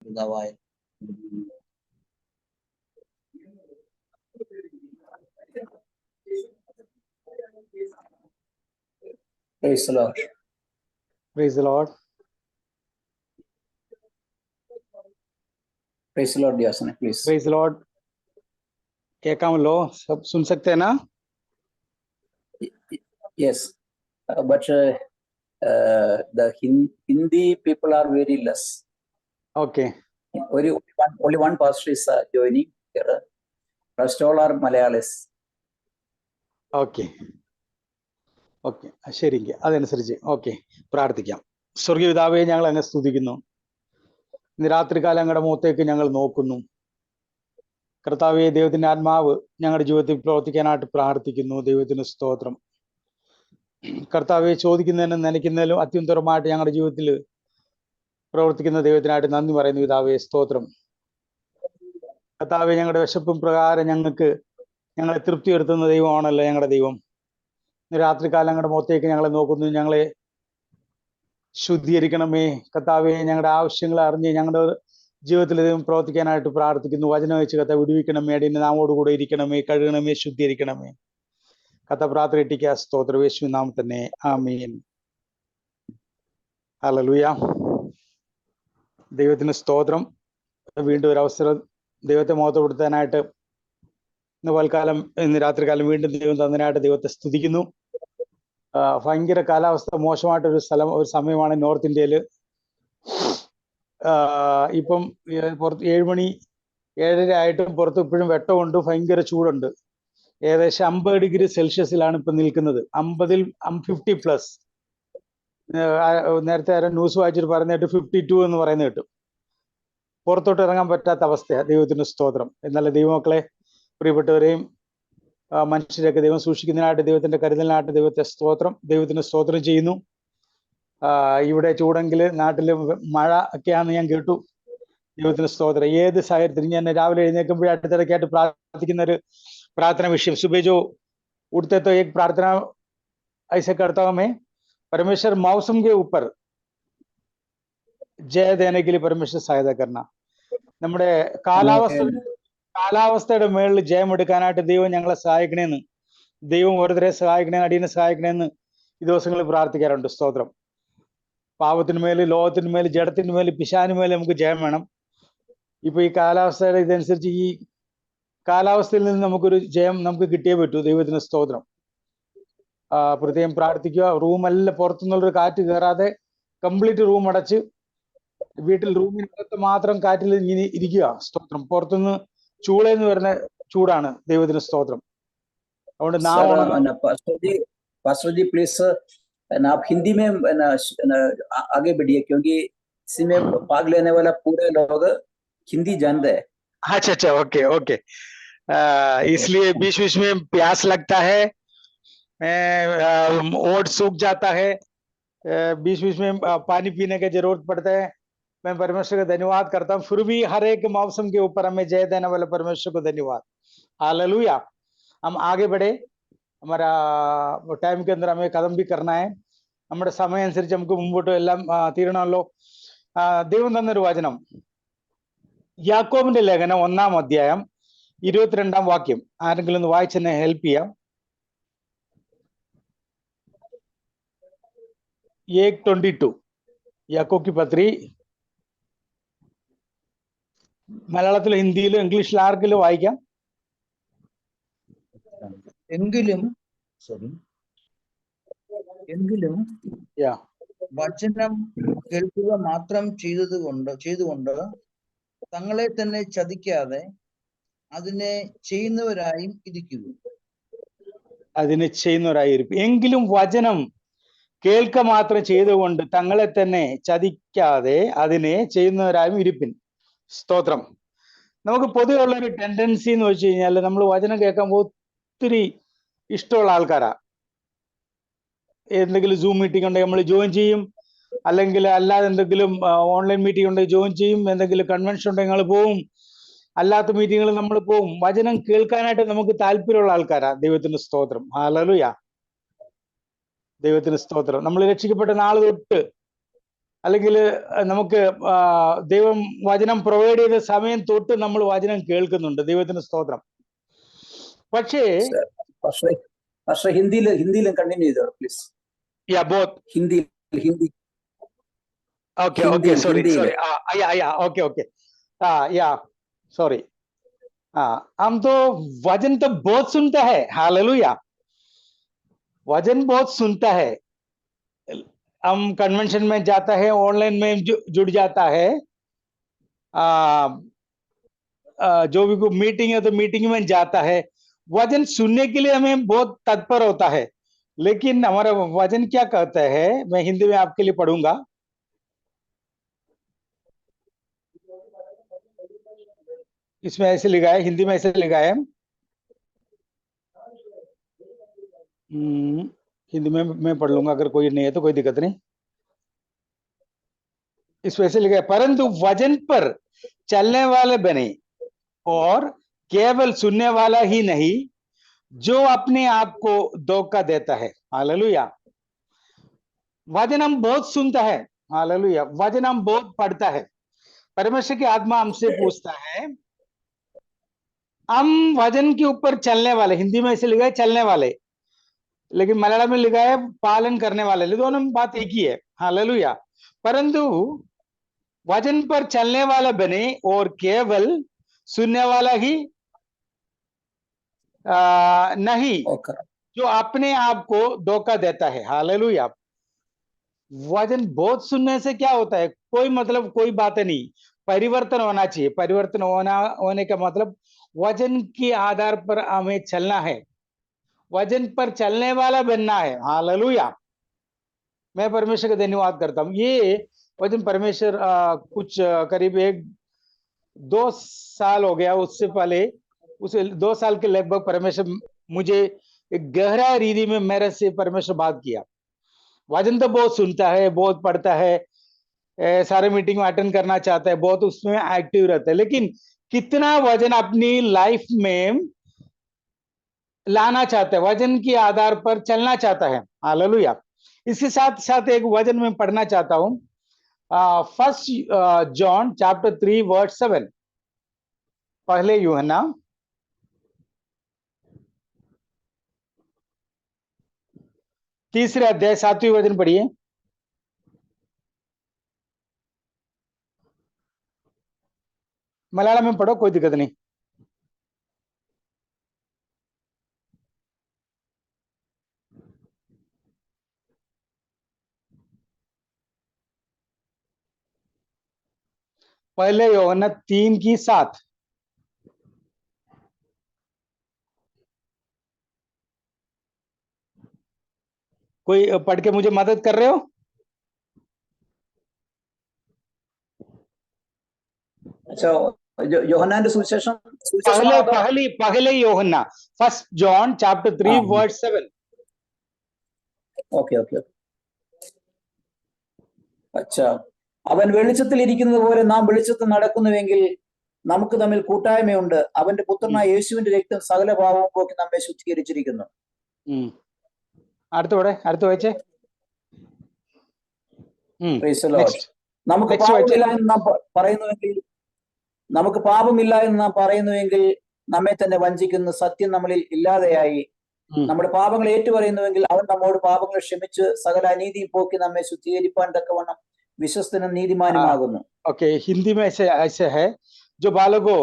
പിതാവായ Praise the Lord. Praise the Lord. Praise the Lord, Yasana, please. Praise the Lord. केकामलो सब सुन सकते हैं ना? Yes, but the Hindi people are very less. Okay. Only one pastor is joining here. Rest all are Malayalis. Okay. Okay ശരിക്ക് അതനുസരിച്ച് okay പ്രാർത്ഥിക്കാം. സ്വർഗീയ പിതാവേ, ഞങ്ങൾ അങ്ങ് സ്തുതിക്കുന്നു. ഇന്ന് രാത്രികാലം അങ്ങയുടെ മുഖത്തേക്ക് ഞങ്ങൾ നോക്കുന്നു. കർത്താവേ, ദൈവത്തിന്റെ ആത്മാവ് ഞങ്ങളുടെ ജീവിതത്തിൽ പ്രവർത്തിക്കാനായിട്ട് പ്രാർത്ഥിക്കുന്നു. ദൈവത്തിന് സ്തോത്രം. കർത്താവെ, ചോദിക്കുന്നതിനും നനയ്ക്കുന്നതിലും അത്യുത്തരമായിട്ട് ഞങ്ങളുടെ ജീവിതത്തിൽ പ്രവർത്തിക്കുന്ന ദൈവത്തിനായിട്ട് നന്ദി പറയുന്നു. പിതാവേ, സ്തോത്രം. കർത്താവെ, ഞങ്ങളുടെ വിശപ്പും പ്രകാരം ഞങ്ങളെ തൃപ്തി വരുത്തുന്ന ദൈവമാണല്ലോ ഞങ്ങളുടെ ദൈവം. രാത്രികാലം ഞങ്ങളുടെ മുഖത്തേക്ക് ഞങ്ങളെ നോക്കുന്നു. ഞങ്ങളെ ശുദ്ധീകരിക്കണമേ കർത്താവെ. ഞങ്ങളുടെ ആവശ്യങ്ങൾ അറിഞ്ഞ് ഞങ്ങളുടെ ജീവിതത്തിൽ ദൈവം പ്രവർത്തിക്കാനായിട്ട് പ്രാർത്ഥിക്കുന്നു. വചനം വെച്ച് കർത്താവ് വിടുവിക്കണമേ. അടിയന്റെ നാമോടുകൂടെ ഇരിക്കണമേ, കഴുകണമേ, ശുദ്ധീകരിക്കണമേ. കർത്താവ് പ്രാർത്ഥനയ്ക്ക് സ്തോത്രം. യേശുവിൻ നാമത്തിൽ തന്നെ ആമേൻ. ഹല്ലേലൂയ. ദൈവത്തിന് സ്തോത്രം. വീണ്ടും ഒരു അവസരം ദൈവത്തെ മഹത്വപ്പെടുത്താനായിട്ട് ഇന്ന് രാത്രികാലം വീണ്ടും ദൈവം തന്നതിനായിട്ട് ദൈവത്തെ സ്തുതിക്കുന്നു. ഭയങ്കര കാലാവസ്ഥ മോശമായിട്ടൊരു ഒരു സമയമാണ് നോർത്ത് ഇന്ത്യയില്. ഇപ്പം പുറത്ത് 7 മണി 7:30 ആയിട്ടും പുറത്ത് ഇപ്പോഴും വെട്ടമുണ്ട്, ഭയങ്കര ചൂടുണ്ട്. ഏകദേശം 50 ഡിഗ്രി സെൽഷ്യസിലാണ് ഇപ്പം നിൽക്കുന്നത്. 50+ നേരത്തെ ആരും ന്യൂസ് വായിച്ചിട്ട് പറയുന്നതായിട്ട് 52 എന്ന് പറയുന്നത് കേട്ടു. പുറത്തോട്ട് ഇറങ്ങാൻ പറ്റാത്ത അവസ്ഥയാണ്. ദൈവത്തിന് സ്തോത്രം. എന്നാൽ ദൈവമക്കളെ, പ്രിയപ്പെട്ടവരെയും മനുഷ്യരെയൊക്കെ ദൈവം സൂക്ഷിക്കുന്നതിനായിട്ട് ദൈവത്തിന്റെ കരുതലിനായിട്ട് ദൈവത്തിന് സ്തോത്രം ചെയ്യുന്നു. ഇവിടെ ചൂടെങ്കിൽ നാട്ടില് മഴ ഒക്കെയാണെന്ന് ഞാൻ കേട്ടു. ദൈവത്തിന് സ്തോത്രം. ഏത് സാഹചര്യത്തിലും ഞാൻ രാവിലെ എഴുന്നേൽക്കുമ്പോഴേ അടുത്തിടയ്ക്കായിട്ട് പ്രാർത്ഥിക്കുന്ന ഒരു प्रार्थना विषय सुबह जो उठते तो एक प्रार्थना ऐसे करता हूं मैं, परमेश्वर मौसम के ऊपर जय देने के लिए परमेश्वर सहायता करना. നമ്മുടെ കാലാവസ്ഥയുടെ മേളിൽ ജയം എടുക്കാനായിട്ട് ദൈവം ഞങ്ങളെ സഹായിക്കണേന്ന്, ദൈവം ഓരോരുത്തരെ സഹായിക്കണേന്ന്, അടിയനെ സഹായിക്കണേന്ന് ഈ ദിവസങ്ങളിൽ പ്രാർത്ഥിക്കാറുണ്ട്. സ്തോത്രം. പാപത്തിന് മേല്, ലോകത്തിന് മേല്, ജഡത്തിന് മേല്, പിശാചിന് മേല് നമുക്ക് ജയം വേണം. ഇപ്പൊ ഈ കാലാവസ്ഥയുടെ ഇതനുസരിച്ച് ഈ കാലാവസ്ഥയിൽ നിന്ന് നമുക്കൊരു ജയം നമുക്ക് കിട്ടിയേ പറ്റൂ. ദൈവത്തിന് സ്തോത്രം. പ്രത്യേകം പ്രാർത്ഥിക്കുക. റൂമെല്ലാം പുറത്തുനിന്നുള്ളൊരു കാറ്റ് കയറാതെ കംപ്ലീറ്റ് റൂം അടച്ച് വീട്ടിൽ റൂമിനകത്ത് മാത്രം കാറ്റിൽ ഇങ്ങനെ ഇരിക്കുക. സ്തോത്രം. പുറത്തുനിന്ന് ചൂളെന്ന് വരുന്ന ചൂടാണ്. ദൈവത്തിന് സ്തോത്രം. അതുകൊണ്ട് पास्टर जी प्लीज आप हिंदी में आगे बढ़िए, क्योंकि इसमें भाग लेने वाला पूरे लोग हिंदी जानते हैं. अच्छा ओके ओके. इसलिए बीच बीच में प्यास लगता है, ओट सूख जाता है, बीच बीच में पानी पीने की जरूरत पड़ता है. मैं परमेश्वर का धन्यवाद करता हूँ. फिर भी हर एक मौसम के ऊपर हमें जय देने वाले परमेश्वर को धन्यवाद. हालेलुया. हम आगे बढ़े. हमारा टाइम के अंदर हमें कदम भी करना है. നമ്മുടെ സമയം അനുസരിച്ച് നമുക്ക് മുമ്പോട്ട് എല്ലാം തീരണമല്ലോ. ദൈവം തന്നൊരു വചനം, യാക്കോബിന്റെ ലേഖനം 1-ാം അധ്യായം 22-ാം വാക്യം. ആരെങ്കിലും ഒന്ന് വായിച്ചെന്നെ ഹെൽപ്പ് ചെയ്യാം. 1:22 യാക്കോബ് की पत्री. മലയാളത്തിലും ഹിന്ദിയിലും ഇംഗ്ലീഷിലും ആർക്കെങ്കിലും വായിക്കാം. എങ്കിലും വചനം കേൾക്കുക മാത്രം ചെയ്തുകൊണ്ട് തങ്ങളെ തന്നെ ചതിക്കാതെ അതിനെ ചെയ്യുന്നവരായും ഇരിക്കുന്നു. എങ്കിലും വചനം കേൾക്ക മാത്രം ചെയ്തുകൊണ്ട് തങ്ങളെ തന്നെ ചതിക്കാതെ അതിനെ ചെയ്യുന്നവരായും ഇരിപ്പിൻ. സ്തോത്രം. നമുക്ക് പൊതുവെ ഉള്ളൊരു ടെൻഡൻസി എന്ന് വെച്ച് കഴിഞ്ഞാൽ നമ്മൾ വചനം കേൾക്കാൻ ഒത്തിരി ഇഷ്ടമുള്ള ആൾക്കാരാ. എന്തെങ്കിലും സൂം മീറ്റിംഗ് ഉണ്ടെങ്കിൽ നമ്മൾ ജോയിൻ ചെയ്യും, അല്ലെങ്കിൽ അല്ലാതെ എന്തെങ്കിലും ഓൺലൈൻ മീറ്റിംഗ് ഉണ്ടെങ്കിൽ ജോയിൻ ചെയ്യും, എന്തെങ്കിലും കൺവെൻഷൻ ഉണ്ടെങ്കിൽ ഞങ്ങൾ പോവും, അല്ലാത്ത മീറ്റിങ്ങുകൾ നമ്മൾ പോവും. വചനം കേൾക്കാനായിട്ട് നമുക്ക് താല്പര്യമുള്ള ആൾക്കാരാ. ദൈവത്തിന് സ്തോത്രം. ഹല്ലേലൂയ. ദൈവത്തിന് സ്തോത്രം. നമ്മൾ രക്ഷിക്കപ്പെട്ട നാൾ തൊട്ട് അല്ലെങ്കിൽ നമുക്ക് ദൈവം വചനം പ്രൊവൈഡ് ചെയ്ത സമയം തൊട്ട് നമ്മൾ വചനം കേൾക്കുന്നുണ്ട്. ദൈവത്തിന് സ്തോത്രം. പക്ഷേ പക്ഷേ ഹിന്ദിയിലും കണ്ടിന്യൂ ചെയ്തോ please. Yeah both Hindi okay okay sorry sorry या ओके ओके या सॉरी हम तो वचन तो बहुत सुनता है, हालेलुया, वचन बहुत सुनता है. हम कन्वेंशन में जाता है, ऑनलाइन में जुड़ जाता है, जो भी कोई मीटिंग है तो मीटिंग में जाता है. वचन सुनने के लिए हमें बहुत तत्पर होता है, लेकिन हमारा वचन क्या कहता है, मैं हिंदी में आपके लिए पढ़ूंगा. इसमें ऐसे लिखा है, हिंदी में ऐसे लिखा है, हिंदी में मैं पढ़ लूंगा, अगर कोई नहीं है तो कोई दिक्कत नहीं. इसमें ऐसे लिखा है, परंतु वचन पर चलने वाले बने और केवल सुनने वाला ही नहीं, जो अपने आप को धोखा देता है. हालेलुया. वचन हम बहुत सुनता है, हालेलुया, वचन हम बहुत पढ़ता है. परमेश्वर की आत्मा हमसे पूछता है, हम वचन के ऊपर चलने वाले, हिंदी में ऐसे लिखा है चलने वाले, लेकिन मलयालम में लिखा है पालन करने वाले, दोनों में बात एक ही है. हालेलुया. परंतु वचन पर चलने वाला बने और केवल सुनने वाला ही नहीं, जो अपने आप को धोखा देता है. हालेलुया. वचन बहुत सुनने से क्या होता है, कोई मतलब कोई बात नहीं, परिवर्तन होना चाहिए. परिवर्तन होने का मतलब वचन के आधार पर हमें चलना है, वचन पर चलने वाला बनना है. हालेलुया. मैं परमेश्वर का धन्यवाद करता हूँ. ये वचन परमेश्वर कुछ करीब 1-2 साल हो गया, उससे पहले उसे 2 साल के लगभग परमेश्वर मुझे एक गहरा रीति में मेरे से परमेश्वर बात किया. वचन तो बहुत सुनता है, बहुत पढ़ता है, सारे मीटिंग में अटेंड करना चाहता है, बहुत उसमें एक्टिव रहता है, लेकिन कितना वचन अपनी लाइफ में लाना चाहता है, वचन के आधार पर चलना चाहता है. हालेलुया. इसके साथ साथ एक वचन में पढ़ना चाहता हूं, 1 जॉन चैप्टर 3 वर्स 7. पहले यूहन्ना 3 अध्याय 7वीं वचन पढ़िए. मलयालम में पढ़ो, कोई दिक्कत नहीं. पहले यूहन्ना 3:7. कोई पढ़ के मुझे मदद कर रहे हो? अच्छा, യോഹന്നാന്റെ സുവിശേഷം पहले Yohanna 1 John chapter 3 verse 7. Okay okay. അച്ഛാ, അവൻ വെളിച്ചത്തിൽ ഇരിക്കുന്നത് പോലെ നാം വെളിച്ചത്തിൽ നടക്കുന്നുവെങ്കിൽ നമുക്ക് തമ്മിൽ കൂട്ടായ്മയുണ്ട്. അവന്റെ പുത്രനായ യേശുവിന്റെ രക്തം സകല പാപവും പോക്കി നമ്മെ ശുദ്ധീകരിച്ചിരിക്കുന്നു. അടുത്ത വായിച്ചേ. നമുക്ക് പാപമില്ല എന്ന് നാം പറയുന്നുവെങ്കിൽ നമ്മെ തന്നെ വഞ്ചിക്കുന്ന, സത്യം നമ്മളിൽ ഇല്ലാതെയായി. നമ്മുടെ പാപങ്ങൾ ഏറ്റുപറയുന്നുവെങ്കിൽ അവൻ നമ്മോട് പാപങ്ങൾ ക്ഷമിച്ച് സകല അനീതിയും പോക്കി നമ്മെ ശുദ്ധീകരിപ്പാൻ തക്കവണ്ണം വിശ്വസ്തനും നീതിമാനുമാകുന്നു. ഓക്കെ. ഹിന്ദി में ऐसे है, जो बालको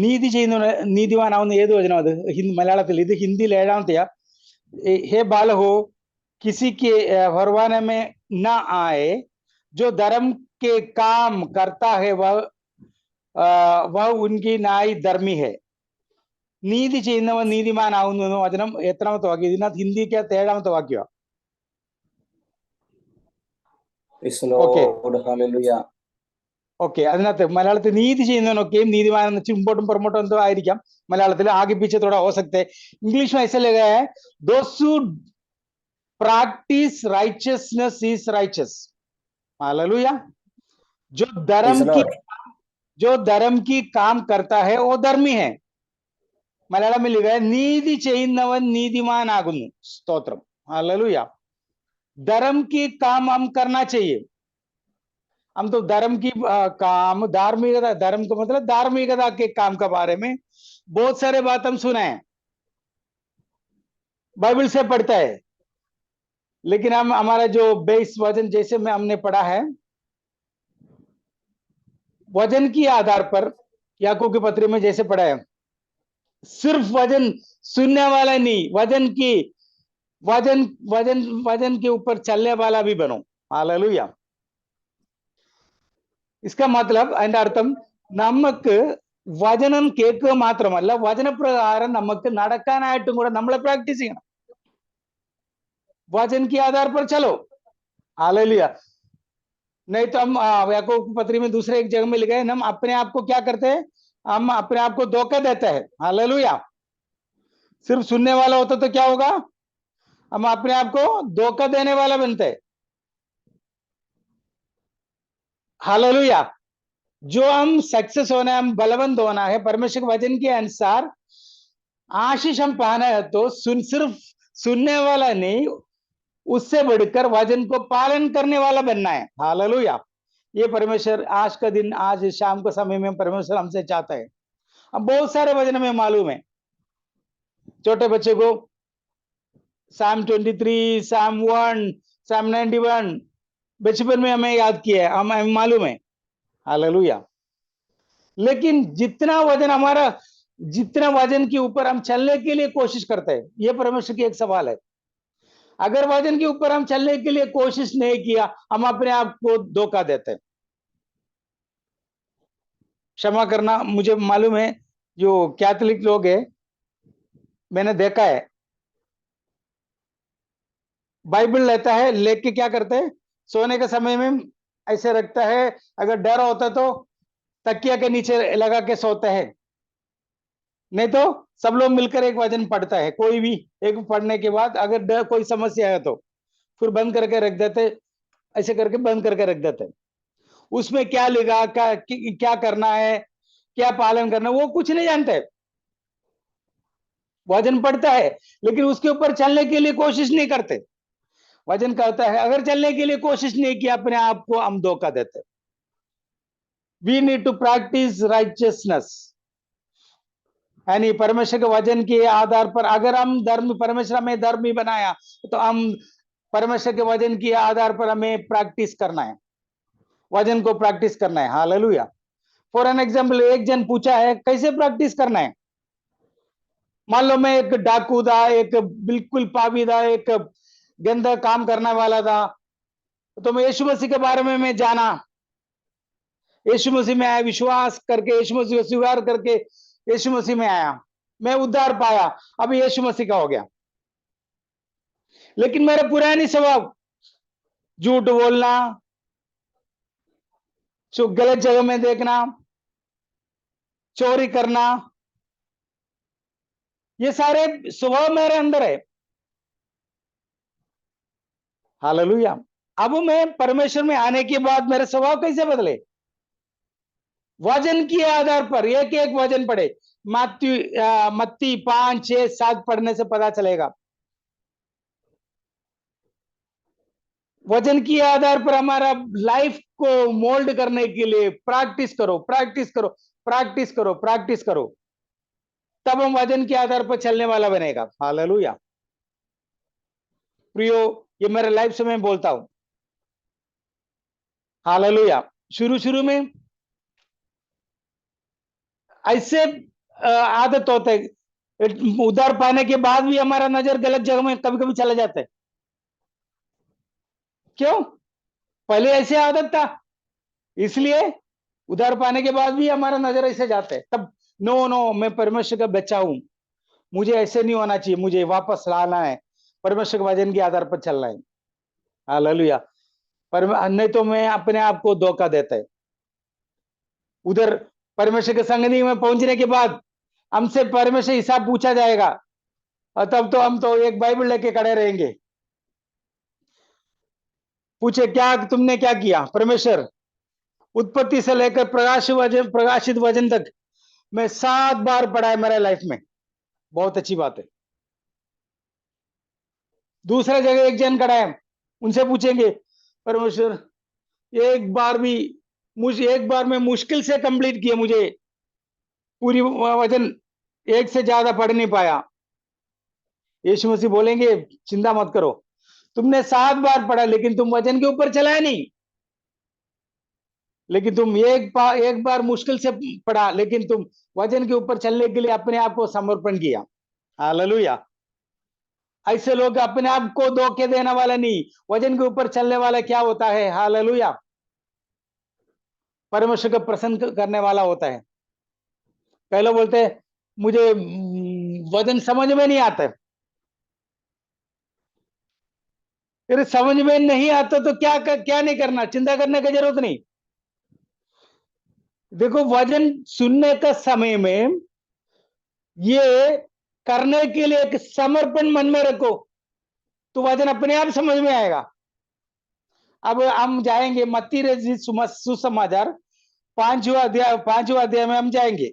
നീതി ചെയ്യുന്ന നീതിമാനാവുന്ന ഏത് വചനം അത്? മലയാളത്തിൽ ഇത് ഹിന്ദിയിൽ 7ാമത്തെയാ. हे बालको किसी के भरवाने में न आए, जो धर्म के काम करता है वह उनकी नाई धर्मी है. നീതി ചെയ്യുന്നവൻ നീതിമാനാവുന്നു എന്ന വചനം എത്രാമത്തെ വാക്യം? ഇതിനകത്ത് ഹിന്ദിക്കകത്ത് 7ാമത്തെ വാക്യമാണ്. ഓക്കെ. അതിനകത്ത് മലയാളത്തിൽ നീതി ചെയ്യുന്നവനൊക്കെയും നീതിമാൻ ഇമ്പോർട്ടും പ്രൊമോട്ടും എന്തോ ആയിരിക്കാം. മലയാളത്തിൽ आगे पीछे थोड़ा हो सकते हैं. इंग्लिश में ऐसे लगा है, those who practice righteousness is righteous. Hallelujah. जो धर्म की काम करता है वो धर्मी है. മലയാളത്തിൽ लिखा है നീതി ചെയ്യുന്നവൻ നീതിമാനാകുന്നു. സ്തോത്രം. हालेलुया. धर्म की काम हम करना चाहिए। हम तो धर्म की काम, धार्मिकता, धर्म का मतलब धार्मिकता के काम के बारे में बहुत सारे बात हम सुना है, बाइबल से पढ़ता है। लेकिन हम हमारा जो बेस वजन जैसे में हमने पढ़ा है, वजन के आधार पर याकूब के पत्री में जैसे पढ़ा है, सिर्फ वजन सुनने वाला नहीं, वजन के ऊपर चलने वाला भी बनो। हालेलुया। इसका मतलब അതിന്റെ അർത്ഥം നമുക്ക് വചനം കേൾക്കുക മാത്രമല്ല, വചനപ്രകാരം നമുക്ക് നടക്കാനായിട്ടും കൂടെ നമ്മളെ പ്രാക്ടീസ് ചെയ്യണം। वचन के आधार पर चलो। हालेलुया। नहीं तो हम याकूब की पत्री में दूसरे एक जगह में लिखा है, हम अपने आप को क्या करते हैं, हम अपने आप को धोखा देते हैं। हालेलुया। सिर्फ सुनने वाला होता तो क्या होगा, हम अपने आप को धोखा देने वाला बनते हैं। हालेलुया। जो हम सक्सेस होना है, हम बलवंत होना है परमेश्वर के वचन के अनुसार, आशीष हम पाना है, तो सिर्फ सुनने वाला नहीं, उससे बढ़कर वचन को पालन करने वाला बनना है। हालेलुया। ये परमेश्वर आज का दिन, आज शाम के समय में परमेश्वर हमसे चाहता है। अब बहुत सारे वचन में मालूम है, छोटे बच्चे को Psalm 23, Psalm 1, Psalm 91 बचपन में हमें याद किया है, हमें मालूम है। हालेलुया। लेकिन जितना वजन के ऊपर हम चलने के लिए कोशिश करते हैं, यह परमेश्वर की एक सवाल है। अगर वजन के ऊपर हम चलने के लिए कोशिश नहीं किया, हम अपने आप को धोखा देते हैं। क्षमा करना, मुझे मालूम है जो कैथोलिक लोग हैं, मैंने देखा है, बाइबल लेता है, लेके क्या करते हैं, सोने के समय में ऐसे रखता है, अगर डर होता तो तकिया के नीचे लगा के सोते हैं, नहीं तो सब लोग मिलकर एक वचन पढ़ता है, कोई भी एक पढ़ने के बाद अगर डर कोई समस्या है तो फिर बंद करके रख देते, ऐसे करके बंद करके रख देते। उसमें क्या लिखा, क्या करना है, क्या पालन करना, वो कुछ नहीं जानते। वचन पढ़ता है लेकिन उसके ऊपर चलने के लिए कोशिश नहीं करते। वचन कहता है अगर चलने के लिए कोशिश नहीं किया, अपने आप को हम धोखा देते। We need to practise righteousness, यानी परमेश्वर के वचन के आधार पर अगर हम परमेश्वर हमें धर्मी बनाया, तो हम परमेश्वर के वचन के आधार पर हमें प्रैक्टिस करना है, वचन को प्रैक्टिस करना है। हालेलुया। फॉर एन एग्जाम्पल, एक जन पूछा है कैसे प्रैक्टिस करना है। मान लो मैं एक डाकू था, एक बिल्कुल पापी था, एक गंदा काम करने वाला था, तो मैं यीशु मसीह के बारे में मैं जाना, यीशु मसीह में आया, विश्वास करके यीशु मसीह को स्वीकार करके यीशु मसीह में आया, मैं उद्धार पाया, अभी यीशु मसीह का हो गया। लेकिन मेरे पुरानी स्वभाव, झूठ बोलना, गलत जगह में देखना, चोरी करना, ये सारे स्वभाव मेरे अंदर है। हालेलुया। अब मैं परमेश्वर में आने के बाद मेरे स्वभाव कैसे बदले? वचन के आधार पर एक एक वचन पढ़े, मत्ती 5, 6, 7 पढ़ने से पता चलेगा। वचन के आधार पर हमारा लाइफ को मोल्ड करने के लिए प्रैक्टिस करो, प्रैक्टिस करो, प्रैक्टिस करो, प्रैक्टिस करो, तब हम वचन के आधार पर चलने वाला बनेगा। हालेलुया। प्रियो, ये मेरे लाइफ से मैं बोलता हूं। हालेलुया। शुरू में ऐसे आदत होते, उद्धार पाने के बाद भी हमारा नजर गलत जगह में कभी कभी चला जाता है। क्यों? पहले ऐसे आदत था, इसलिए उद्धार पाने के बाद भी हमारा नजर ऐसे जाता है। तब नो, मैं परमेश्वर का बच्चा हूं, मुझे ऐसे नहीं होना चाहिए, मुझे वापस लाना है, परमेश्वर के वचन के आधार पर चलना है। हालेलुया। पर नहीं तो मैं अपने आप को धोखा देता है। उधर परमेश्वर के संगति में पहुंचने के बाद हमसे परमेश्वर हिसाब पूछा जाएगा, और तब तो हम तो एक बाइबल लेके खड़े रहेंगे। पूछे क्या तुमने क्या किया? परमेश्वर, उत्पत्ति से लेकर प्रकाशित वचन तक मैं 7 बार पढ़ा है मेरे लाइफ में। बहुत अच्छी बात है। दूसरा जगह एक जन खड़ा है, उनसे पूछेंगे परमेश्वर एक बार में मुश्किल से कंप्लीट किया, मुझे पूरी वचन एक से ज्यादा पढ़ नहीं पाया। यीशु मसीह बोलेंगे चिंता मत करो, तुमने 7 बार पढ़ा लेकिन तुम वचन के ऊपर चलाए नहीं, लेकिन तुम एक बार मुश्किल से पढ़ा लेकिन तुम वचन के ऊपर चलने के लिए अपने आप को समर्पण किया। हालेलुया। ऐसे लोग अपने आप को धोखे देने वाला नहीं, वचन के ऊपर चलने वाला क्या होता है? हालेलुया, परमेश्वर को प्रसन्न करने वाला होता है। पहले बोलते हैं मुझे वचन समझ में नहीं आता, फिर समझ में नहीं आता तो क्या नहीं करना, चिंता करने की जरूरत नहीं। देखो वचन सुनने का समय में ये करने के लिए एक समर्पण मन में रखो तो वचन अपने आप समझ में आएगा। अब हम जाएंगे मत्ती रचित सुसमाचार 5वां अध्याय में हम जाएंगे।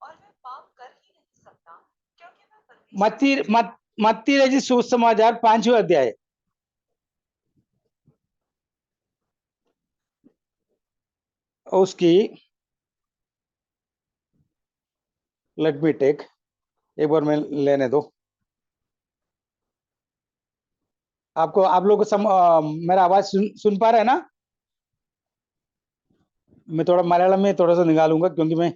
और मैं पाप कर ही नहीं सकता क्योंकि मैं मत्ती रचित सुसमाचार 5वां अध्याय, उसकी लेट मी टेक, एक बार मैं लेने दो आपको। आप लोग मेरा आवाज सुन पा रहे हैं ना? मैं थोड़ा मलयालम में थोड़ा सा निकालूंगा क्योंकि मैं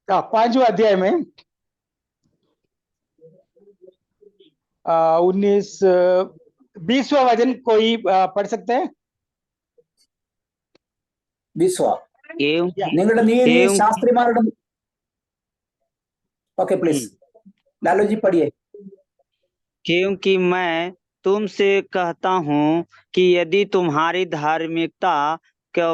5वां अध्याय में 20वां वचन कोई पढ़ सकते हैं? 20 एवं നിങ്ങളുടെ നീതി एवं ശാസ്ത്രിമാരുടെ ओके प्लीज लालू जी पढ़िए। क्योंकि मैं तुमसे कहता हूँ कि यदि तुम्हारी धार्मिकता के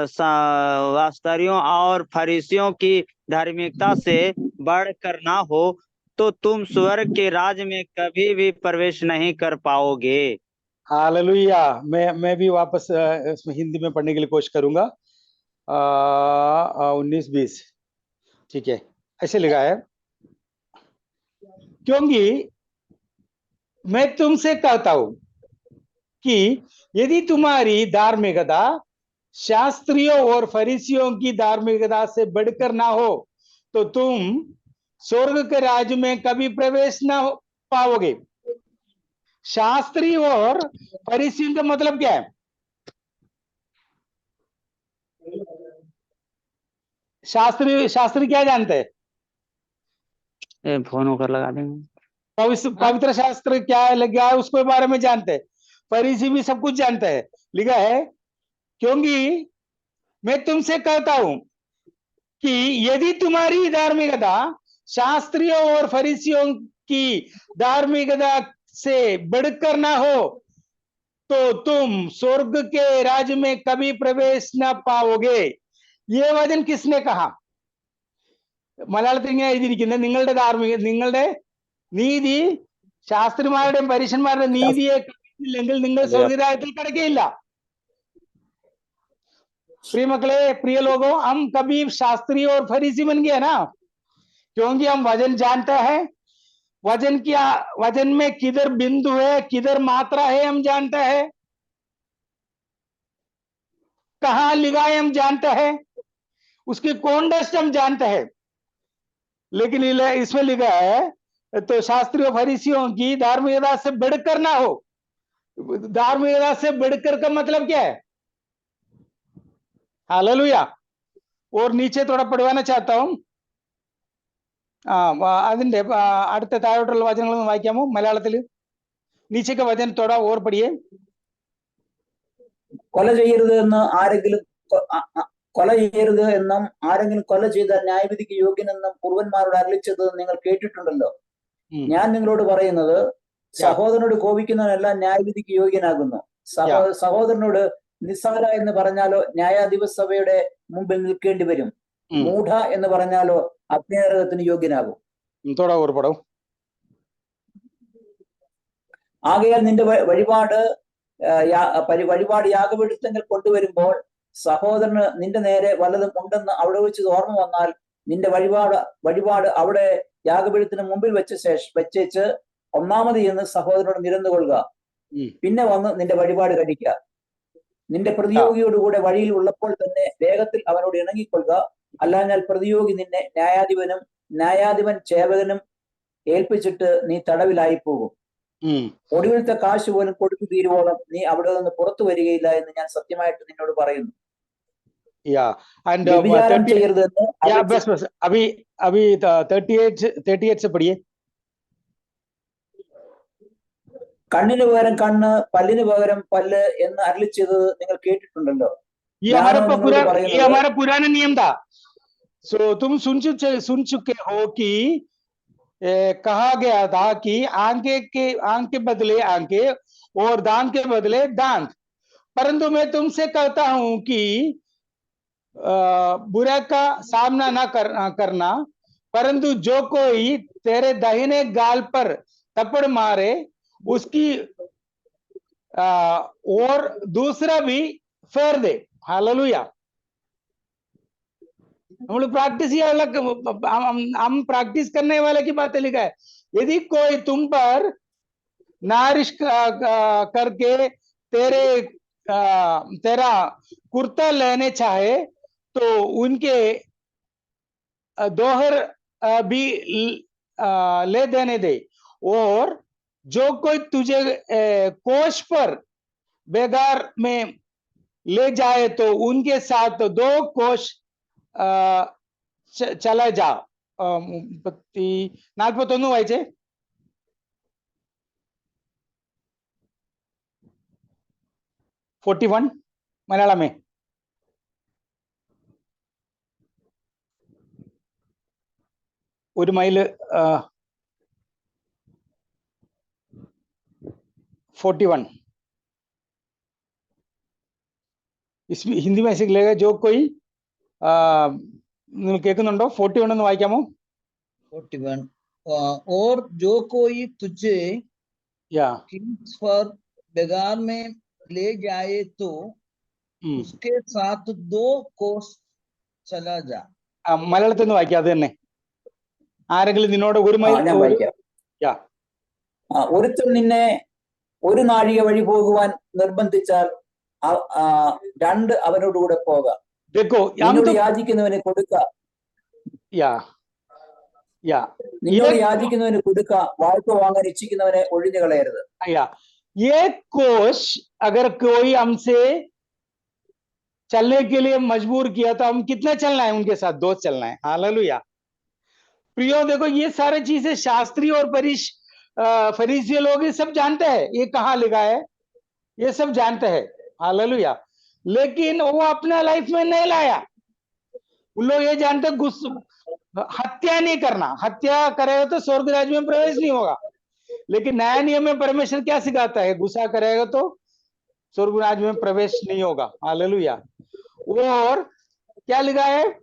शास्त्रियों और फरीसियों की धार्मिकता से बढ़कर ना हो तो तुम स्वर्ग के राज में कभी भी प्रवेश नहीं कर पाओगे। हालेलुया। मैं भी वापस इसमें हिंदी में पढ़ने के लिए कोशिश करूंगा। 19-20 ठीक है, ऐसे लिखा है, क्योंकि मैं तुमसे कहता हूं कि यदि तुम्हारी धार्मिकता शास्त्रियों और फरीसियों की धार्मिकता से बढ़कर ना हो तो तुम स्वर्ग के राज्य में कभी प्रवेश ना पाओगे। शास्त्री और फरीसियों का मतलब क्या है? शास्त्री क्या जानते हैं? फोन होकर लगा देंगे। पवित्र शास्त्र क्या है लगा है उसके बारे में जानते हैं। फरीसी भी सब कुछ जानते हैं। लिखा है क्योंकि मैं तुमसे कहता हूं कि यदि तुम्हारी धार्मिकता शास्त्रियों और फरीसियों की धार्मिकता से बढ़कर ना हो तो तुम स्वर्ग के राज्य में कभी प्रवेश ना पाओगे। ये वचन किसने कहा? മലയാളത്തിൽ ഇങ്ങനെ എഴുതിയിരിക്കുന്നത് നിങ്ങളുടെ നീതി ശാസ്ത്രിമാരുടെയും പരീശന്മാരുടെയും നീതിയെ കണ്ടില്ലെങ്കിൽ നിങ്ങൾ സ്വർഗരാജ്യത്തിൽ കടക്കുകയില്ല। प्रिय मकले, प्रिय लोगों, हम कभी शास्त्री और फरीसी बन गए ना, क्योंकि हम वचन जानते हैं। वचन में किधर बिंदु है किधर मात्रा है हम जानते हैं, कहां लिखा है हम जानते हैं, उसकी कॉन्टेक्स्ट हम जानते हैं। लेकिन इसमें लिखा है तो शास्त्रियों फरीसियों की धार्मिकता से बढ़कर ना हो। धार्मिकता से बढ़कर का मतलब क्या है? हालेलुया। और नीचे थोड़ा पढ़वाना चाहता हूं, അതിന്റെ അടുത്ത താഴോട്ടുള്ള വചനങ്ങൾ വായിക്കാമോ മലയാളത്തിൽ? നീച്ചേക്ക് വചനം തോടാ ഓർ പഠിയേ. കൊല ചെയ്യരുത് എന്ന് ആരെങ്കിലും കൊല ചെയ്യരുത് എന്നും ആരെങ്കിലും കൊല ചെയ്ത ന്യായവിധിക്ക് യോഗ്യനെന്നും പൂർവന്മാരോട് അരുളിച്ചത് നിങ്ങൾ കേട്ടിട്ടുണ്ടല്ലോ. ഞാൻ നിങ്ങളോട് പറയുന്നത് സഹോദരനോട് കോപിക്കുന്നവനെല്ലാം ന്യായവിധിക്ക് യോഗ്യനാകുന്നു. സഹോദരനോട് നിസ്സഹര എന്ന് പറഞ്ഞാലോ ന്യായാധിപ സഭയുടെ മുമ്പിൽ നിൽക്കേണ്ടി വരും. മൂഢ എന്ന് പറഞ്ഞാലോ അഗ്നിനരകത്തിന് യോഗ്യനാകും. ആകയാൽ നിന്റെ വഴിപാട് യാഗപീഠത്തിൽ കൊണ്ടുവരുമ്പോൾ സഹോദരന് നിന്റെ നേരെ വല്ലതും ഉണ്ടെന്ന് അവിടെ വെച്ച് ഓർമ്മ വന്നാൽ നിന്റെ വഴിപാട് അവിടെ യാഗപീഠത്തിന് മുമ്പിൽ വെച്ചേച്ച് ഒന്നാമത് ചെന്ന് സഹോദരനോട് നിരന്നുകൊള്ളുക, പിന്നെ വന്ന് നിന്റെ വഴിപാട് കഴിക്കുക. നിന്റെ പ്രതിയോഗിയോടുകൂടെ വഴിയിൽ ഉള്ളപ്പോൾ തന്നെ വേഗത്തിൽ അവനോട് ഇണങ്ങിക്കൊള്ളുക. അല്ലാഞ്ഞാൽ പ്രതിയോഗി നിന്നെ ന്യായാധിപൻ ചേവകനും ഏൽപ്പിച്ചിട്ട് നീ തടവിലായി പോകും. ഒടുവിലത്തെ കാശ് പോലും കൊടുത്തു തീരുവോളം നീ അവിടെ നിന്ന് പുറത്തു വരികയില്ല എന്ന് ഞാൻ സത്യമായിട്ട് നിന്നോട് പറയുന്നു. വ്യഭിചാരം ചെയ്യരുതെന്ന് अभी अभी 38 से पढ़िए. കണ്ണിന് പകരം കണ്ണ്, പല്ലിന് പകരം പല്ല് എന്ന് അരുളി ചെയ്തത് നിങ്ങൾ കേട്ടിട്ടുണ്ടല്ലോ. ये हमारा पुराना नियम था. सो तुम सुन चुके हो कि कहा गया था कि आंख के बदले आंखें और दांत के बदले दांत. परंतु मैं तुमसे कहता हूं कि बुरा का सामना न करना, परंतु जो कोई तेरे दाहिने गाल पर थप्पड़ मारे उसकी और दूसरा भी फेर दे. हालेलुया. हम प्रैक्टिस करने वाले की बात लिखा है. यदि कोई तुम पर नारिश करके तेरा कुर्ता लेने चाहे तो उनके दोहर भी ले देने दे. और जो कोई तुझे कोष पर बेगार में ले जाए तो उनके साथ 2 कोष चला जा. 41 വായിച്ചേ. मलयालम में. ഒരു മൈല് 41. इसमें हिंदी में ऐसे लिखेगा जो कोई നിങ്ങൾ കേൾക്കുന്നുണ്ടോ? 41 ഒന്ന് വായിക്കാമോ? 41 और जो कोई तुझे किंग्स पर बेगार में ले जाए तो उसके साथ 2 कोस चला जा. മലയാളത്തിൽ നിന്ന് വായിക്കാം. അത് തന്നെ. ആരെങ്കിലും നിന്നോട് ഒരു മൈൽ ഞാൻ വായിക്കാം. ഒരുത്തൻ നിന്നെ ഒരു നാഴിക വഴി പോകുവാൻ നിർബന്ധിച്ചാൽ 2 അവനോടുകൂടെ പോകാം. നിന്നോട് യാചിക്കുന്നവന് കൊടുക്ക, നിന്നോട് യാചിക്കുന്നവന് കൊടുക്ക, വായ്പ വാങ്ങാൻ ഇച്ഛിക്കുന്നവനെ ഒഴിഞ്ഞു കളയരുത്. ये कोष अगर कोई हमसे चलने के लिए मजबूर किया तो हम कितना चलना है? उनके साथ 2 चलना है. हालेलुया. प्रियो देखो, ये सारी चीजें शास्त्री और फरीसी लोग ये सब जानते हैं. ये कहाँ लिखा है? ये सब जानते हैं. हालेलुया. लेकिन वो अपना लाइफ में नहीं लाया. उन लोग ये जानते हत्या नहीं करना. हत्या करेगा तो स्वर्ग राज्य में प्रवेश नहीं होगा. लेकिन नया नियम में परमेश्वर क्या सिखाता है? गुस्सा करेगा तो स्वर्ग राज्य में प्रवेश नहीं होगा. हालेलुया. और क्या लिखा है?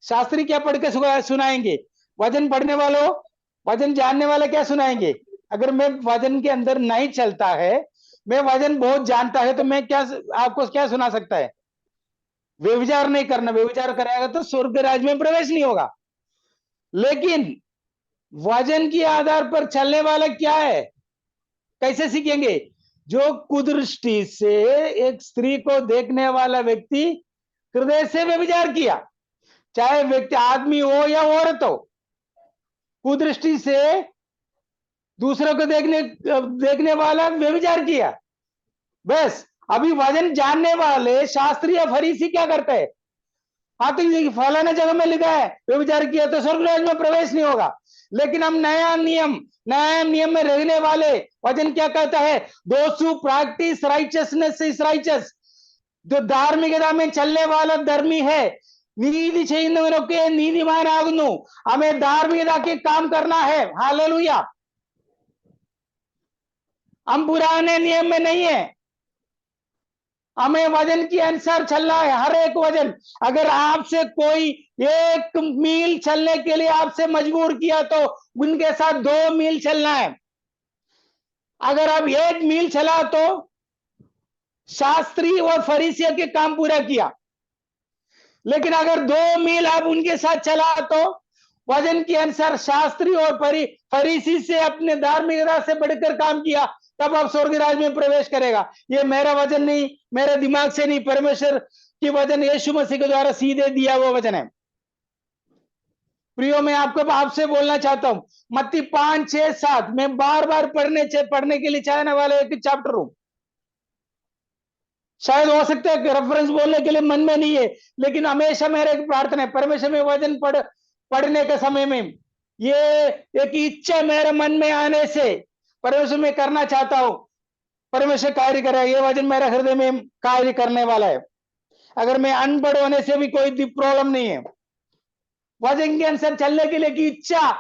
शास्त्री क्या पढ़ के सुनाएंगे? वचन पढ़ने वालों, वचन जानने वाले क्या सुनाएंगे? अगर मैं वचन के अंदर नहीं चलता है, मैं वचन बहुत जानता है, तो मैं क्या आपको क्या सुना सकता है? व्यभिचार नहीं करना. व्यभिचार करेगा तो स्वर्ग राज्य में प्रवेश नहीं होगा. लेकिन वचन के आधार पर चलने वाला क्या है? कैसे सीखेंगे? जो कुदृष्टि से एक स्त्री को देखने वाला व्यक्ति हृदय से व्यभिचार किया, चाहे व्यक्ति आदमी हो या औरत हो, कुदृष्टि से दूसरों को देखने वाला व्यभिचार किया. बस अभी वचन जानने वाले शास्त्री या फरीसी क्या करते हैं? तो फलाना जगह में लिखा है व्यभिचार किया तो स्वर्ग राज्य में प्रवेश नहीं होगा. लेकिन हम नया नियम में रहने वाले वचन क्या कहता है? दोस्त who practice richness is righteous. जो धार्मिकता में चलने वाला धर्मी है, നീതി ചെയ്യുന്നവരൊക്കെ നീതിമാനാകുന്നു. हमें धार्मिकता के काम करना है. हालेलुया. हम पुराने नियम में नहीं है. हमें वचन के अनुसार चलना है. हर एक वचन. अगर आपसे कोई 1 मील चलने के लिए आपसे मजबूर किया तो उनके साथ 2 मील चलना है. अगर आप 1 मील चला तो शास्त्री और फरीसिया के काम पूरा किया. लेकिन अगर 2 मील आप उनके साथ चला तो वजन के अनुसार शास्त्री और फरीसी से अपने धार्मिकता से बढ़कर काम किया, तब आप स्वर्ग राज्य में प्रवेश करेगा। ये मेरा वजन नहीं, मेरे दिमाग से नहीं, परमेश्वर की वजन यीशु मसीह के द्वारा सीधे दिया हुआ वजन है। प्रियो, मैं आपसे बोलना चाहता हूं, मत्ती 5, 6, 7 मैं बार बार पढ़ने के लिए चाहने वाला एक चैप्टर हूं। शायद हो सकता है रेफरेंस बोलने के लिए मन में नहीं है, लेकिन हमेशा मेरे एक प्रार्थना है, परमेश्वर में वचन पढ़ने के समय में ये एक इच्छा मेरे मन में आने से परमेश्वर में करना चाहता हूं, परमेश्वर कार्य करे। ये वचन मेरे हृदय में कार्य करने वाला है। अगर मैं अनपढ़ होने से भी कोई प्रॉब्लम नहीं है, वचन के अनुसार चलने के लिए की इच्छा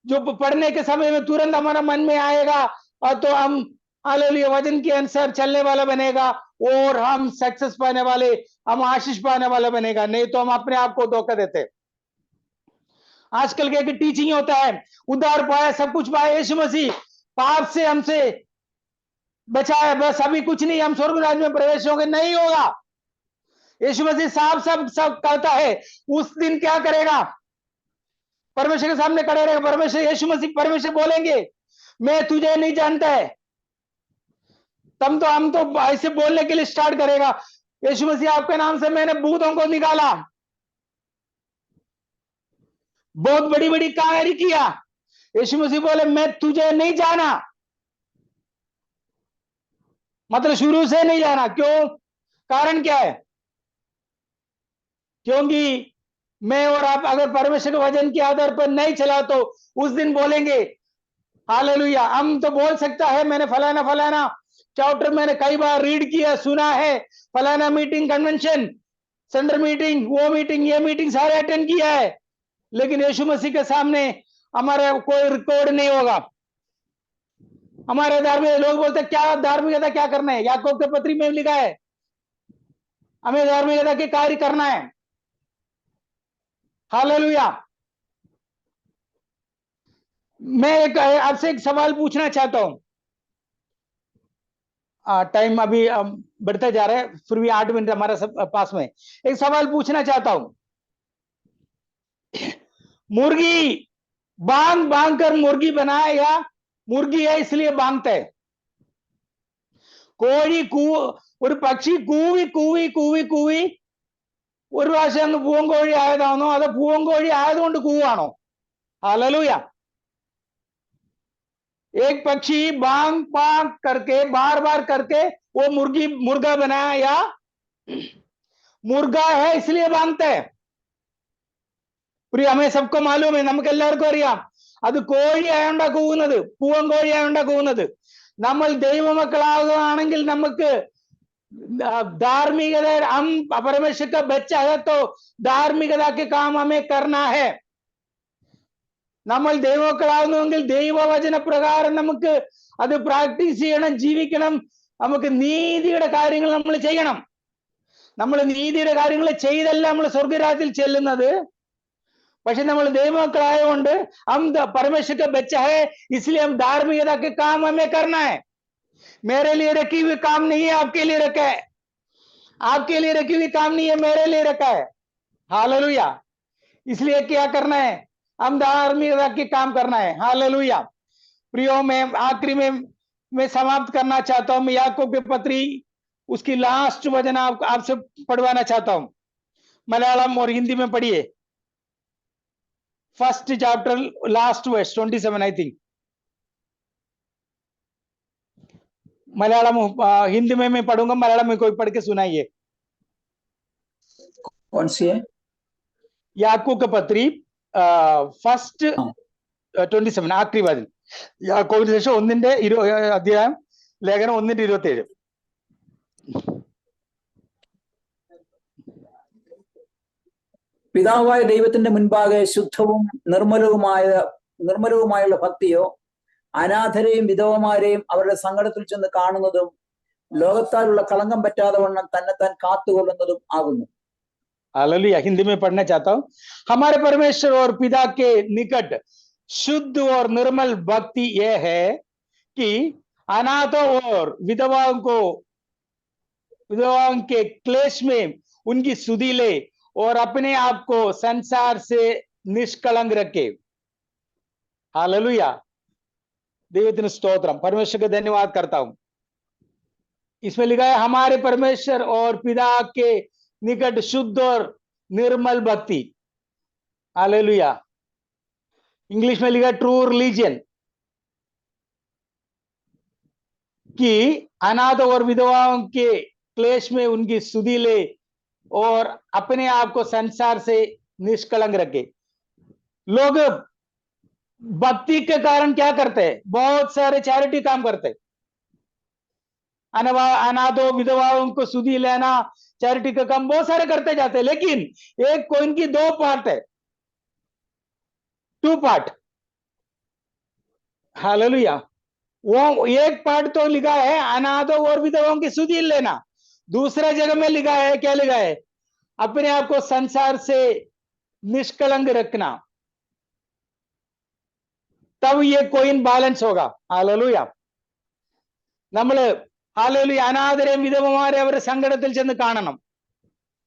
जो पढ़ने के समय में तुरंत हमारा मन में आएगा, और तो हम हालेलुया वचन के अनुसार चलने वाला बनेगा और हम सक्सेस पाने वाले, हम आशीष पाने वाला बनेगा। नहीं तो हम अपने आप को धोखा देते। आजकल के टीचिंग होता है उद्धार पाया, सब कुछ पाया, यीशु मसीह पाप से हमसे बचाया, बस अभी कुछ नहीं, हम स्वर्ग राज्य में प्रवेश होंगे। नहीं होगा। यीशु मसीह साफ सब कहता है, उस दिन क्या करेगा? परमेश्वर के सामने खड़े रहेगा। परमेश्वर यीशु मसीह परमेश्वर बोलेंगे, मैं तुझे नहीं जानता है। तब तो हम तो ऐसे बोलने के लिए स्टार्ट करेगा, यीशु मसीह आपके नाम से मैंने भूतों को निकाला, बहुत बड़ी बड़ी कार्य किया। यीशु मसीह बोले, मैं तुझे नहीं जाना, मतलब शुरू से नहीं जाना। क्यों? कारण क्या है? क्योंकि मैं और आप अगर परमेश्वर के वचन के आधार पर नहीं चला तो उस दिन बोलेंगे हालेलुया। हम तो बोल सकता है मैंने फलाना चैप्टर मैंने कई बार रीड किया, सुना है, फलाना मीटिंग, कन्वेंशन, सेंटर मीटिंग, वो मीटिंग, ये मीटिंग सारे अटेंड किया है, लेकिन यीशु मसीह के सामने हमारा कोई रिकॉर्ड नहीं होगा। हमारे धार्मिक लोग बोलते क्या धार्मिकता क्या करना है? याकूब के पत्री में लिखा है हमें धार्मिकता के कार्य करना है। हालेलुया। मैं आपसे एक सवाल पूछना चाहता हूं। टाइम अभी बढ़ते जा रहा है, फिर भी 8 मिनट हमारे सब पास में। एक सवाल पूछना चाहता हूं, मुर्गी बांग कर मुर्गी बनाए या मुर्गी है इसलिए बांगते है? കോഴി ഒരു പക്ഷി കൂവി കൂവി കൂവി കൂവി ഒരു പ്രാവശ്യം അങ്ങ് പൂവൻകോഴി ആയതാണോ അതോ പൂവൻകോഴി ആയതുകൊണ്ട് കൂവാണോ? हालेलुया। एक पक्षी बांग बांग करके बार बार करके वो मुर्गा बनाया या मुर्गा है इसलिए बांगते है? हमें सबको मालूम है, നമുക്ക് എല്ലാവർക്കും അറിയാം, അത് കോഴി ആയോണ്ടാ കൂവുന്നത്, പൂവൻ കോഴി ആയോണ്ടാ കൂവുന്നത്। നമ്മൾ ദൈവമക്കളാകുകയാണെങ്കിൽ നമുക്ക് धार्मिकता, हम परमेश्वर का बच्चा है तो धार्मिकता के काम हमें करना है। നമ്മൾ ദൈവമക്കളാകുന്നുവെങ്കിൽ ദൈവവചന പ്രകാരം നമുക്ക് അത് പ്രാക്ടീസ് ചെയ്യണം, ജീവിക്കണം, നമുക്ക് നീതിയുടെ കാര്യങ്ങൾ നമ്മൾ ചെയ്യണം। നമ്മൾ നീതിയുടെ കാര്യങ്ങൾ ചെയ്തല്ല നമ്മൾ സ്വർഗരാജ്യത്തിൽ ചെല്ലുന്നത്, പക്ഷെ നമ്മൾ ദൈവമക്കളായതുകൊണ്ട് हम परमेश्वर का बच्चा है इसलिए हम धार्मिकता के काम हमें करना है। मेरे लिए रखी हुई काम नहीं है, आपके लिए रखा है। आपके लिए रखी हुई काम नहीं है, मेरे लिए रखा है। हालेलुया। इसलिए क्या करना है? हम धार्मिकता के काम करना है। हालेलुया। प्रियो, मैं आखिरी में मैं समाप्त करना चाहता हूं। मैं याकूब की पत्री उसकी लास्ट वचन आपसे पढ़वाना चाहता हूं। मलयालम और हिंदी में पढ़िए। First chapter last verse 27 I think. Malayalam Hindi में मैं पढ़ूंगा, मलयालम में कोई पढ़ के सुनाइए। कौन सी है? याकूब की पत्री ഫസ്റ്റ് 27 ആക്രി വാതിൽ. യാക്കോബിന് ശേഷം 1-ന്റെ അധ്യായം ലേഖനം 1-27. പിതാവായ ദൈവത്തിന്റെ മുൻപാകെ ശുദ്ധവും നിർമ്മലവുമായുള്ള ഭക്തിയോ അനാഥരെയും വിധവമാരെയും അവരുടെ സങ്കടത്തിൽ ചെന്ന് കാണുന്നതും ലോകത്താലുള്ള കളങ്കം പറ്റാതെ വണ്ണം തന്നെത്താൻ കാത്തുകൊള്ളുന്നതും ആകുന്നു। हालेलुया। हिंदी में पढ़ना चाहता हूं। हमारे परमेश्वर और पिता के निकट शुद्ध और निर्मल भक्ति यह है कि अनाथों और विधवाओं के क्लेश में उनकी सुधि ले और अपने आप को संसार से निष्कलंक रखे। हालेलुया, देवത്തിന് स्तोत्रम, परमेश्वर का धन्यवाद करता हूं। इसमें लिखा है हमारे परमेश्वर और पिता के निकट शुद्ध और निर्मल भक्ति। हालेलुया। इंग्लिश में लिखा ट्रू रिलीजन, कि अनाथ और विधवाओं के क्लेश में उनकी स्तुति ले और अपने आप को संसार से निष्कलंक रखे। लोग भक्ति के कारण क्या करते हैं? बहुत सारे चैरिटी काम करते हैं। अनाथों विधवाओं को स्तुति लेना, चैरिटी का काम बहुत सारे करते जाते हैं, लेकिन एक कोइन की दो पार्ट है, टू पार्ट। हालेलुया। वो एक पार्ट तो लिखा है अनाथों और विधवाओं की स्तुति लेना, दूसरा जगह में लिखा है, क्या लिखा है? अपने आप को संसार से निष्कलंक रखना, तब ये कोइन बैलेंस होगा। हालेलुया। നമ്മള് ഹാലേലൂയ അനാഥരെയും വിധവമാരെ അവരുടെ സങ്കടത്തിൽ ചെന്ന് കാണണം,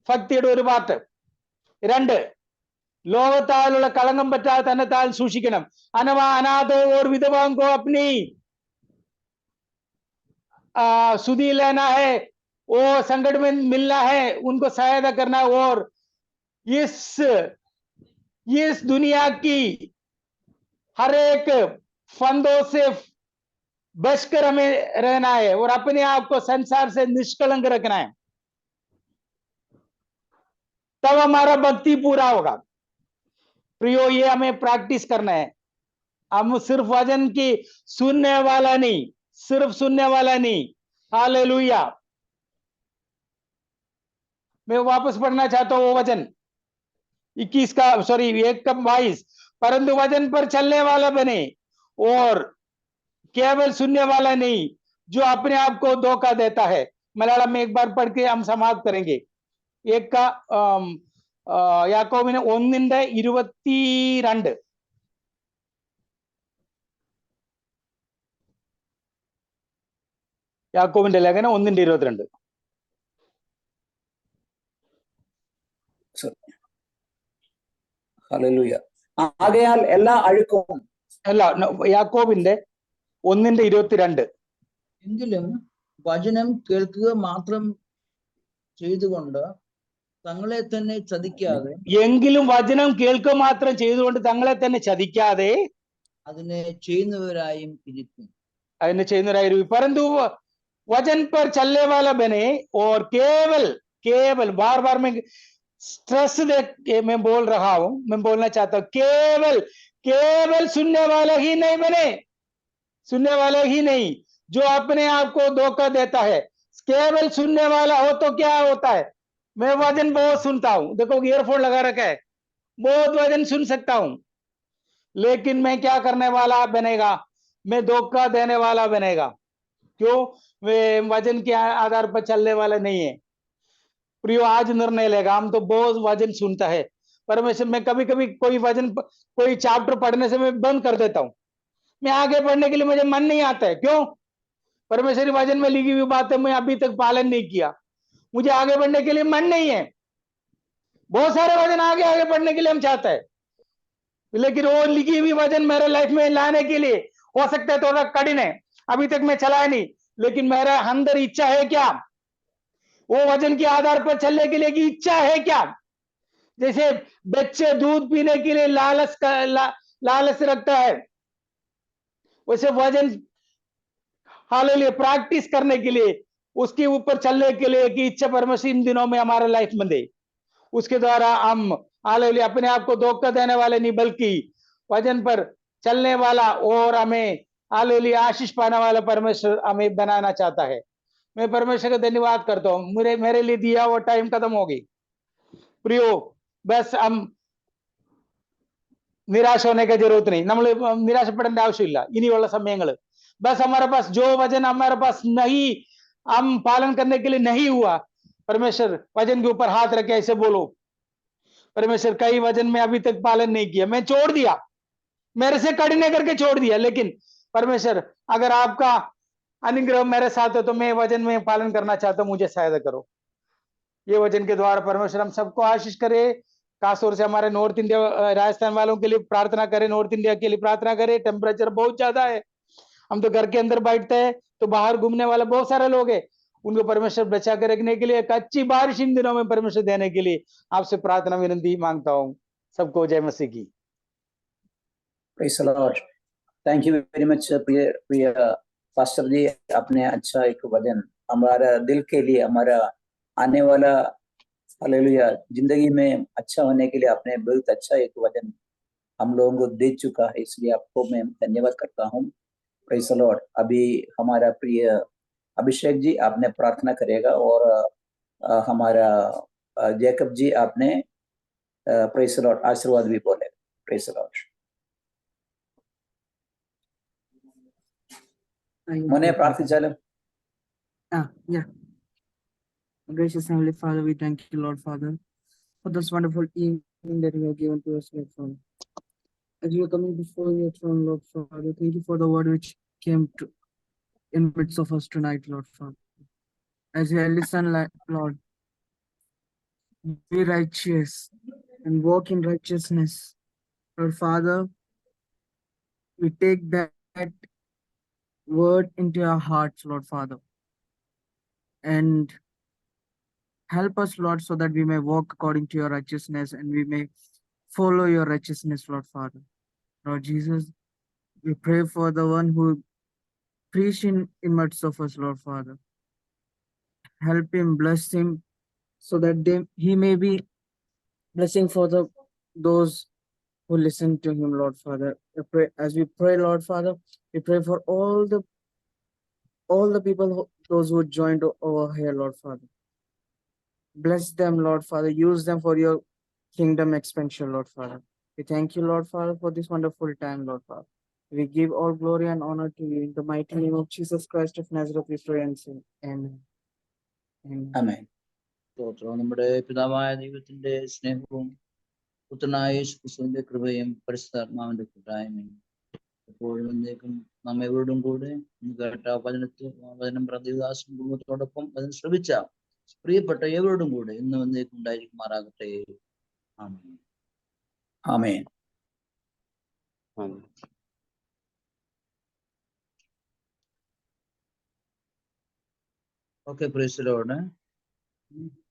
ഭക്തിയുടെ ഒരു പാർട്ട്. രണ്ട്, ലോകത്താലുള്ള കളങ്കം പറ്റാതെ തന്നെ താൻ സൂക്ഷിക്കണം. अनाथ और विधवाओं को अपनी सुधी लेना है, वो संकट में मिलना है, उनको सहायता करना है, और इस दुनिया की हर एक फंदों से बचकर हमें रहना है और अपने आप को संसार से निष्कलंक रखना है, तब हमारा भक्ति पूरा होगा। प्रियो, ये हमें प्रैक्टिस करना है। हम सिर्फ वचन की सुनने वाला नहीं, सिर्फ सुनने वाला नहीं। हालेलुया। मैं वापस पढ़ना चाहता हूं वो वचन 21 का, सॉरी 1 का 22, परंतु वचन पर चलने वाला बने और केवल सुनने वाला नहीं, जो अपने आप को धोखा देता है। मलयालम में एक बार पढ़ के हम समाप्त करेंगे। एक का യാക്കോബിന് 1:22, യാക്കോബിന്റെ ലേഖനം 1:22. ഹല്ലേലൂയ. ആകയാൽ എല്ലാ അഴുക്കും, അല്ല, യാക്കോബിന്റെ 1:22. എങ്കിലും വചനം കേൾക്കുക മാത്രം ചെയ്തുകൊണ്ട് തങ്ങളെ തന്നെ ചതിക്കാതെ, എങ്കിലും വചനം കേൾക്കുക മാത്രം ചെയ്തുകൊണ്ട് തങ്ങളെ തന്നെ ചതിക്കാതെ അതിനെ ചെയ്യുന്നവരായും ഇരിക്കും. അതിനെ ചെയ്യുന്നവരായിരിക്കും. परंतु वचन पर चलने वाला बने और केवल केवल बार बार मैं स्ट्रेस दे के मैं बोल रहा हूं, मैं बोलना चाहता हूं, केवल केवल सुनने वाला ही नहीं बने, सुनने वाला ही नहीं जो अपने आप को धोखा देता है। केवल सुनने वाला हो तो क्या होता है? मैं वचन बहुत सुनता हूं, देखो ईयरफोन लगा रखा है, बहुत वचन सुन सकता हूं, लेकिन मैं क्या करने वाला बनेगा? मैं धोखा देने वाला बनेगा। क्यों? वे वचन के आधार पर चलने वाला नहीं है। प्रियो, आज निर्णय लेगा। हम तो बहुत वचन सुनता है परमेश्वर, मैं कभी कभी कोई वचन, कोई चैप्टर पढ़ने से मैं बंद कर देता हूं, मैं आगे पढ़ने के लिए मुझे मन नहीं आता है। क्यों? परमेश्वरी वचन में लिखी हुई बातें मैं अभी तक पालन नहीं किया, मुझे आगे बढ़ने के लिए मन नहीं है। बहुत सारे वचन आगे बढ़ने के लिए हम चाहते हैं, लेकिन वो लिखी हुई वचन मेरे लाइफ में लाने के लिए हो सकता है थोड़ा कठिन है, अभी तक मैं चलाया नहीं, लेकिन मेरा अंदर इच्छा है क्या? वो वचन के आधार पर चलने के लिए की इच्छा है क्या? जैसे बच्चे दूध पीने के लिए लालच रखता है, वैसे वचन हालेलुया प्रैक्टिस करने के लिए, उसके ऊपर चलने के लिए की इच्छा परमेश्वर इन दिनों में हमारे लाइफ में दे। उसके द्वारा हम हालेलुया अपने आप को धोखा देने वाले नहीं, बल्कि वचन पर चलने वाला और हमें हालेलुया आशीष पाने वाला परमेश्वर हमें बनाना चाहता है। मैं परमेश्वर का धन्यवाद करता हूं, मेरे लिए दिया वो टाइम खत्म होगी। प्रियो, बस हम निराश होने की जरूरत नहीं, നമ്മൾ നിരാശപ്പെടേണ്ട ആവശ്യമില്ല ഇനിയുള്ള സമയങ്ങൾ। बस हमारे पास जो वचन हमारे पास नहीं, हम पालन करने के लिए नहीं हुआ, परमेश्वर वचन के ऊपर हाथ रखे ऐसे बोलो, परमेश्वर कई वचन में अभी तक पालन नहीं किया, मैं छोड़ दिया, मेरे से कठिन करके छोड़ दिया, लेकिन परमेश्वर अगर आपका अनुग्रह मेरे साथ है तो मैं वचन में पालन करना चाहता हूं, मुझे सहायता करो। ये वचन के द्वारा परमेश्वर हम सबको आशीष करे, खासतौर से हमारे नॉर्थ इंडिया राजस्थान वालों के लिए प्रार्थना करें, नॉर्थ इंडिया के लिए प्रार्थना करें। टेम्परेचर बहुत ज्यादा है, हम तो घर के अंदर बैठते हैं, तो बाहर घूमने वाले बहुत सारे लोग हैं, उनको परमेश्वर बचा कर रखने के लिए, एक अच्छी बारिश इन दिनों में परमेश्वर देने के लिए आपसे प्रार्थना विनती मांगता हूँ। सबको जय मसीह की। Praise the Lord. Thank you very much प्रिय प्रिय पास्टर जी, आपने अच्छा एक वचन हमारा दिल के लिए, हमारा आने वाला हालेलुया जिंदगी में अच्छा होने के लिए आपने बहुत अच्छा एक वचन हम लोगों को दे चुका है, इसलिए आपको मैं धन्यवाद करता हूँ। Praise the Lord. अभी हमारा प्रिय अभिषेक जी आपने प्रार्थना करेगा और हमारा जैकब जी आपने प्रेज द लॉर्ड आशीर्वाद भी बोले। Praise the Lord. मोने प्रार्थिंचाലും. Yeah. Gracious Heavenly Father, we thank you, Lord Father, for this wonderful evening that you have given to us, Lord Father. As we are coming before your throne, Lord Father, thank you for the word which came to in midst of us tonight, Lord Father. As we listen, Lord, be righteous and walk in righteousness. Lord Father, we take that word into our hearts, Lord Father, and help us, Lord, so that we may walk according to your righteousness and we may follow your righteousness, Lord Father. Lord Jesus, we pray for the one who preached in midst of us, Lord Father. Help him, bless him, so that he may be blessing for those who listen to him, Lord Father. As we pray, Lord Father, we pray for all the people, those who joined over here, Lord Father. Bless them, Lord Father. Use them for your kingdom expansion, Lord Father. We thank you, Lord Father, for this wonderful time, Lord Father. We give all glory and honor to you. In the mighty name of Jesus Christ of Nazareth, we pray and say, Amen. Amen. Amen. നമ്മുടെ പിതാവായ ദൈവത്തിന്റെ സ്നേഹവും പുത്രനായ യേശുക്രിസ്തുവിന്റെ കൃപയും പരിശുദ്ധാത്മാവിന്റെ കൂട്ടായ്മയും എപ്പോഴും എന്നേക്കും നമ്മെവരോടും കൂടെ കേട്ട വചനം പ്രതിദാസൻ കുടുംബത്തോടൊപ്പം അതിന് ശ്രമിച്ച പ്രിയപ്പെട്ട ഏവരോടും കൂടെ ഇന്നും എന്നേക്കും ഉണ്ടായിരിക്കുമാറാകട്ടെ. ആമേൻ. Amen. Okay, praise the Lord.